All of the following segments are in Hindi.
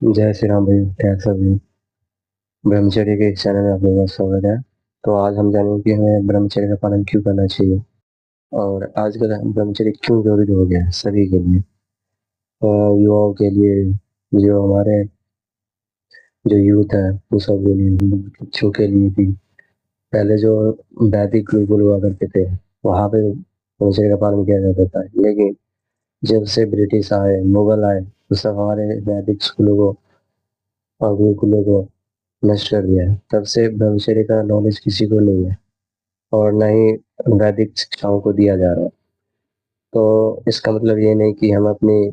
जय श्री राम भाई, कैसा भी ब्रह्मचर्य के इस चैनल में आप लोगों का स्वागत है। तो आज हम जानेंगे कि हमें ब्रह्मचर्य का पालन क्यों करना चाहिए और आजकल ब्रह्मचर्य क्यों जरूरी हो गया है सभी के लिए। युवाओं के लिए, जो हमारे जो यूथ है वो सब के लिए, बच्चों के लिए भी। पहले जो वैदिक गुरुकुल हुआ करते थे वहाँ पे ब्रह्मचर्य का पालन किया जाता था, लेकिन जब से ब्रिटिश आए, मुगल आए, तो सब हमारे वैदिक स्कूलों को और गुरुकुलों को नष्ट कर दिया है। तब से ब्रह्मचर्य का नॉलेज किसी को नहीं है और न ही वैदिक शिक्षाओं को दिया जा रहा है। तो इसका मतलब ये नहीं कि हम अपनी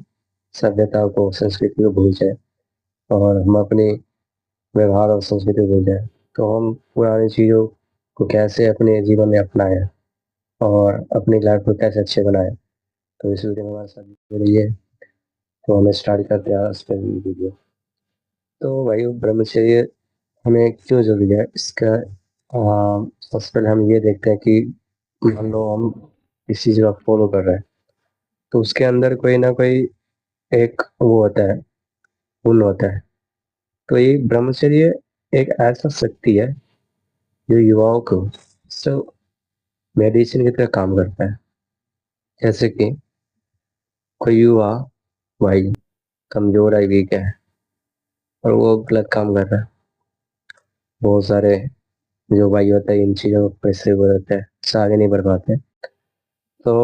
सभ्यता को, संस्कृति को भूल जाए और हम अपने व्यवहार और संस्कृति को भूल जाए। तो हम पुरानी चीज़ों को कैसे अपने जीवन में अपनाएं और अपनी लाइफ को कैसे अच्छे बनाएं। तो इस वीडियो में हमारे साथ जुड़िए। तो हमें स्टार्ट करते हैं आज का वीडियो। तो भाई, ब्रह्मचर्य हमें क्यों जरूरी है इसका सबसे पहले हम ये देखते हैं कि मान लो हम किसी चीज का फॉलो कर रहे हैं, तो उसके अंदर कोई ना कोई एक वो होता है, गुण होता है। तो ये ब्रह्मचर्य एक ऐसा शक्ति है जो युवाओं को सब मेडिसिन की तरह काम करता है। जैसे कि कोई युवा भाई कमजोर है, वीक है और वो गलत काम कर रहा है। बहुत सारे जो भाई होता है इन चीजों में पैसे वो रहते हैं, से आगे नहीं बढ़ पाते। तो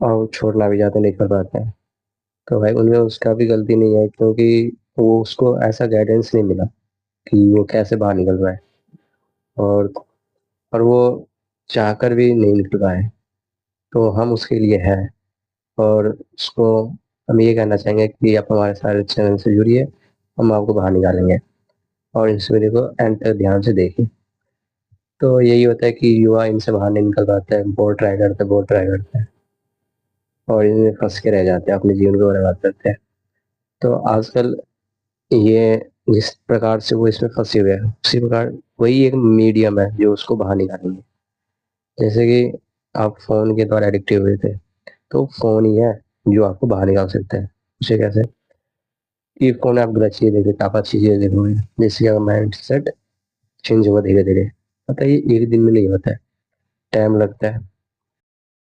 और छोड़ना भी चाहते नहीं कर पाते हैं। तो भाई उनमें उसका भी गलती नहीं है, क्योंकि वो उसको ऐसा गाइडेंस नहीं मिला कि वो कैसे बाहर निकल पाए, और और वो चाहकर भी नहीं निकल पाए। तो हम उसके लिए हैं और उसको हम ये कहना चाहेंगे कि आप हमारे सारे चैनल से जुड़िए, हम आपको बाहर निकालेंगे। और इस वीडियो को एंड तक ध्यान से देखिए। तो यही होता है कि युवा इनसे बाहर नहीं निकल पाता है, बहुत ट्राई करते हैं, बहुत ट्राई करते हैं और इनमें फंस के रह जाते हैं, अपने जीवन को बर्बाद करते हैं। तो आजकल ये जिस प्रकार से वो इसमें फंसे हुए हैं, उसी प्रकार वही एक मीडियम है जो उसको बाहर निकालेंगे। जैसे कि आप फोन के द्वारा एडिक्टिव हुए थे, तो फोन ही है जो आपको बाहर निकाल सकता है। उसे कैसे कि फोन आप गलत चीजें देखते, आप अच्छी चीजें देखोगे, जिससे आपका माइंड सेट चेंज होगा धीरे धीरे। पता है ये एक दिन में नहीं होता है, टाइम लगता है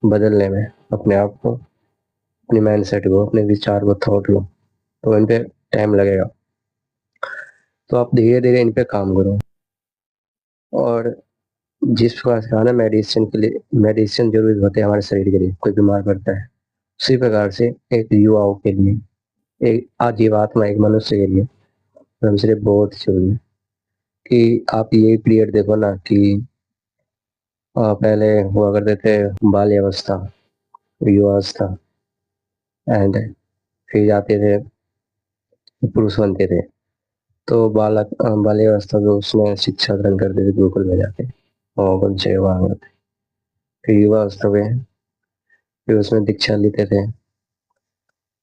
बदलने में अपने आप को, अपने माइंड सेट को, अपने विचार को, थॉट लो। तो इन पे टाइम लगेगा। तो आप धीरे धीरे इन पे काम करो। और जिस प्रकार से कहा ना, मेडिसिन के लिए मेडिसिन जरूरी होते हैं हमारे शरीर के लिए, कोई बीमार पड़ता है, उसी प्रकार से एक युवाओं के लिए, एक आजीवात्मा, एक मनुष्य के लिए ब्रह्मचर्य बहुत जरूरी है। कि आप ये पीरियड देखो ना कि पहले हुआ करते थे बाल्यावस्था, युवावस्था, एंड फिर जाते थे पुरुष बनते थे। तो बाल्यावस्था में उसमें शिक्षा ग्रहण करते थे, गुरुकुल में जाते और ब्रह्मचर्य वहाँ करते। फिर युवावस्था में फिर उसमें दीक्षा लेते थे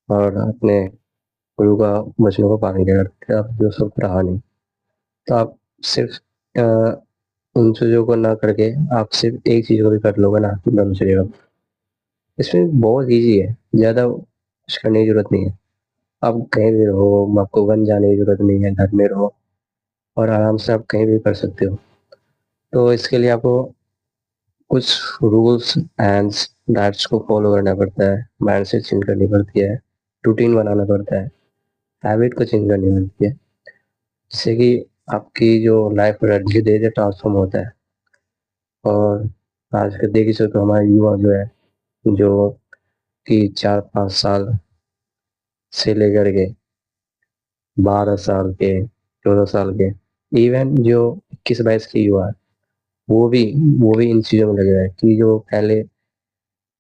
और अपने गुरु का वचनों को पालन किया करते थे। अब जो सब रहा नहीं, तो आप सिर्फ उन चीजों को ना करके आप सिर्फ एक चीज को भी कर लोगे ना, ब्रह्मचर्य का। इसमें बहुत इजी है, ज्यादा कुछ करने की जरूरत नहीं है। आप कहीं भी रहो, आपको वन जाने की जरूरत नहीं है, घर में रहो और आराम से आप कहीं भी कर सकते हो। तो इसके लिए आपको कुछ रूल्स एंड डाइट्स को फॉलो करना पड़ता है, माइंड से चेंज करनी पड़ती है, रूटीन बनाना पड़ता है, हैबिट को चेंज करनी पड़ती है, जिससे कि आपकी जो लाइफ है धीरे धीरे ट्रांसफॉर्म होता है। और आज के देखिए तो हमारे युवा जो है, जो कि 4-5 साल से लेकर के 12 साल के, 14 साल के, इवन जो 21-22 के युवा है, वो भी वो भी इन चीजों में लगे रहे हैं। कि जो पहले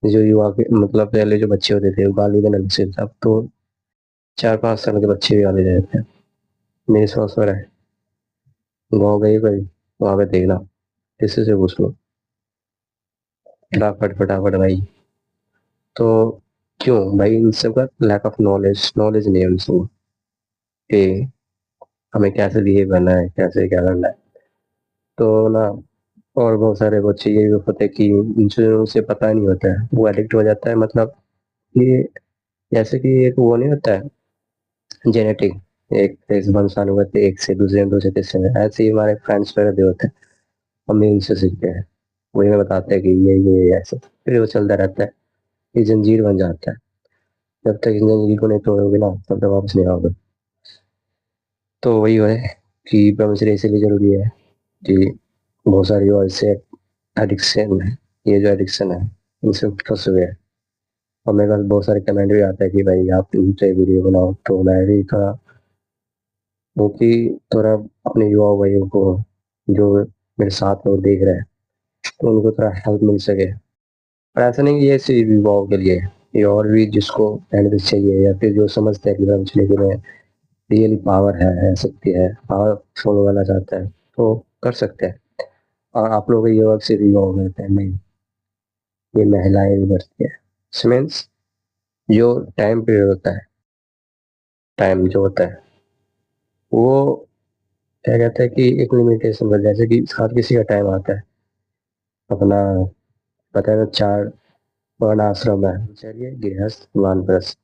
जो युवा के मतलब पहले जो बच्चे होते थे वो गाली देने लगते थे, अब तो 4-5 साल के बच्चे भी गाली दे देते हैं। मेरी समझ में है, गाँव गई भाई, वहां पे देखना, किसी से पूछ लो, फटाफट फटाफट भाई। तो क्यों भाई, इन सब का लैक ऑफ नॉलेज, नॉलेज नहीं है उनको कि हमें कैसे बिहेव करना है, कैसे क्या करना है। तो ना, और बहुत सारे बच्चे ये भी होते हैं कि इन चीजों से पता नहीं होता है, वो एडिक्ट हो जाता है। मतलब ये जैसे कि एक वो नहीं होता है जेनेटिक, एक से बंसान हुए थे, एक से दूसरे, दूसरे तीसरे में, ऐसे ही हमारे फ्रेंड्स वगैरह भी होते हैं, हम भी इनसे सीखते हैं। वही हमें बताते हैं कि ये ऐसे, फिर वो चलता रहता है, ये जंजीर बन जाता है। जब तक इस जंजीर को नहीं तोड़ोगे ना, तब तक वापस नहीं आओगे। तो वही है कि ब्रह्मचर्य इसीलिए जरूरी है कि बहुत सारी और इससे एडिक्शन है, ये जो एडिक्शन है इनसे फंसे हुए हैं। और मेरे पास बहुत सारे कमेंट भी आता है कि भाई आप इनसे वीडियो बनाओ, तो मैं भी थोड़ा वो कि थोड़ा अपने युवा भाइयों को जो मेरे साथ में देख रहे हैं, तो उनको थोड़ा हेल्प मिल सके। और ऐसा नहीं कि ये सिर्फ युवाओं के लिए है, ये और भी जिसको एडवाइस चाहिए या फिर जो समझते हैं कि ब्रह्मचर्य में रियली पावर है शक्ति है, पावर फॉलो करना चाहता है तो कर सकते हैं। और आप लोग ये वर्क सिर्फ युवाओं में करते हैं नहीं, ये महिलाएं भी करती है। मीन्स जो टाइम पीरियड होता है, टाइम जो होता है वो क्या कहते हैं कि एक लिमिटेशन पर, जैसे कि हर किसी का टाइम आता है अपना, पता है ना, 4 वर्ण आश्रम है, ब्रह्मचर्य, गृहस्थ, वानप्रस्थ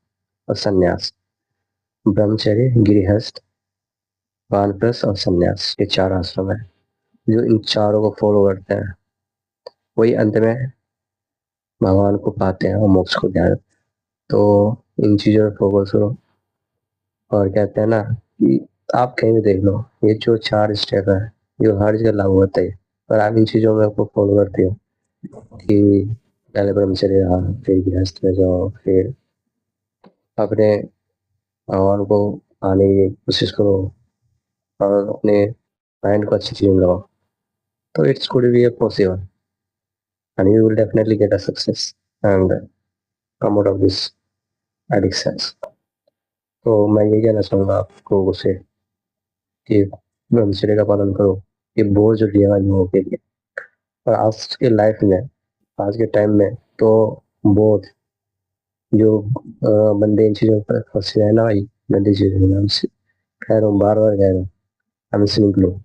और संन्यास। ब्रह्मचर्य, गृहस्थ, वानप्रस्थ और संन्यास, ये 4 आश्रम है। जो इन चारों को फॉलो करते हैं वही अंत में भगवान को पाते हैं और मोक्ष को ज्ञान। तो इन चीजों पर फोकस करो। और कहते हैं ना कि आप कहीं भी देख लो, ये जो 4 स्टेप है जो हर जगह लागू होता है, और आप इन चीजों में आपको फॉलो करते हो कि पहले ब्रह्मचर्य रहा, फिर गृहस्थ में जाओ, फिर अपने भगवान को पाने की कोशिश करो और अपने माइंड को अच्छी चीज़ में लगाओ, तो it's could be a possible and you will definitely get a success and come out of this addictions. तो मैं ये कहना चाहूँगा आप लोगों से कि ब्रह्मचर्य का पालन करो, ये बहुत जरूरी है लोगों के लिए। और आज के लाइफ में, आज के टाइम में तो बहुत जो बंदे इन चीज़ों पर फंसे हैं ना भाई, गंदी चीज़ों में, मैं कह रहा हूँ, बार बार कह रहा हूँ, हमसे निकलो।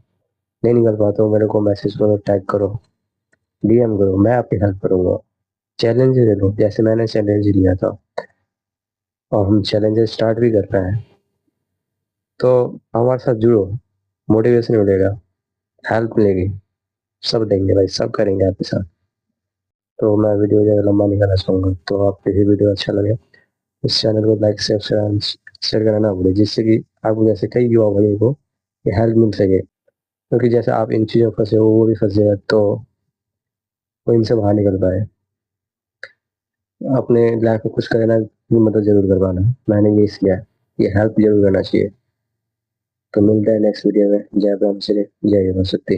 नहीं निकल पाते हो, मेरे को मैसेज करो, टैग करो, डीएम करो, मैं आपकी हेल्प करूंगा। चैलेंज ले लो, जैसे मैंने चैलेंज लिया था और हम चैलेंजेस स्टार्ट भी कर रहे हैं, तो हमारे साथ जुड़ो, मोटिवेशन मिलेगा, हेल्प मिलेगी, सब देंगे भाई, सब करेंगे आपके साथ। तो मैं वीडियो ज़्यादा लंबा नहीं करना चाहूँगा, तो आपको ये वीडियो अच्छा लगे इस चैनल को लाइक शेयर करना ना भूलें, जिससे कि आपको जैसे कई युवा भाइयों को ये हेल्प मिल सके। क्योंकि जैसे आप इन चीज़ों में फंसे हो, वो भी फंसे हैं, तो वो इनसे बाहर निकल पाए, अपने लाइफ में कुछ करना, भी मदद जरूर करवाना। मैंने ये किया है, ये हेल्प जरूर करना चाहिए। तो मिलते हैं नेक्स्ट वीडियो में। जय ब्रह्मचर्य, जय युवा शक्ति।